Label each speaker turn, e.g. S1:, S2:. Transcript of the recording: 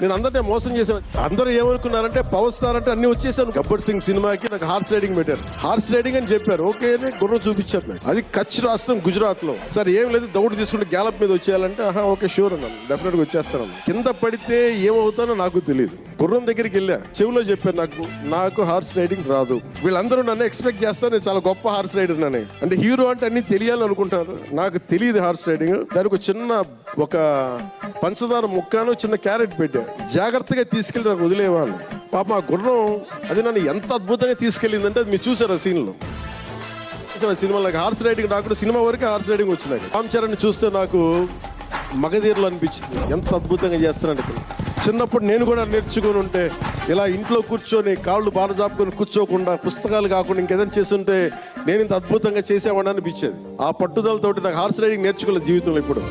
S1: నేను అందరినీ మోసం చేశాను. అందరూ ఏమనుకున్నారంటే పవర్ స్టార్ అంటే అన్ని వచ్చేసాను. గబ్బర్ సింగ్ సినిమాకి నాకు హార్స్ రైడింగ్ పెట్టారు. హార్స్ రైడింగ్ అని చెప్పారు. ఓకే అని గుర్రం చూపించారు నాకు. అది కచ్ రాష్ట్రం గుజరాత్ లో. సార్ ఏం లేదు, దౌడు తీసుకుంటే గ్యాలప్ మీద వచ్చేయాలంటే ఓకే షూర్ అన్నాను, డెఫినెట్ గా వచ్చేస్తాను. కింద పడితే ఏమవుతానో నాకు తెలియదు. గుర్రం దగ్గరికి వెళ్ళా, చెవిలో చెప్పాను నాకు హార్స్ రైడింగ్ రాదు. వీళ్ళందరూ నన్ను ఎక్స్పెక్ట్ చేస్తారు చాలా గొప్ప హార్స్ రైడర్ అని. అంటే హీరో అంటే అన్ని తెలియాలనుకుంటారు. నాకు తెలియదు హార్స్ రైడింగ్. దానికి ఒక పంచదార ముక్కను చిన్న క్యారెట్ పెట్టా, జాగ్రత్తగా తీసుకెళ్ళి నాకు వదిలేవాళ్ళు. పాప ఆ గుర్రం అది నన్ను ఎంత అద్భుతంగా తీసుకెళ్ళిందంటే అది మీరు చూసారు ఆ సీన్లో. సినిమా నాకు హార్స్ రైడింగ్ రాకుండా సినిమా వరకు హార్స్ రైడింగ్ వచ్చినాయి. రామ్ చరణ్ చూస్తే నాకు మగధీరలో అనిపించింది, ఎంత అద్భుతంగా చేస్తారంటే. చిన్నప్పుడు నేను కూడా నేర్చుకుని ఉంటే ఇలా ఇంట్లో కూర్చొని కాళ్ళు బాగా జాపుకొని కూర్చోకుండా పుస్తకాలు కాకుండా ఇంకేదైనా చేస్తుంటే నేను ఇంత అద్భుతంగా చేసేవాడిని అనిపించేది. ఆ పట్టుదలతోటి నాకు హార్స్ రైడింగ్ నేర్చుకోలేదు జీవితంలో ఇప్పుడు.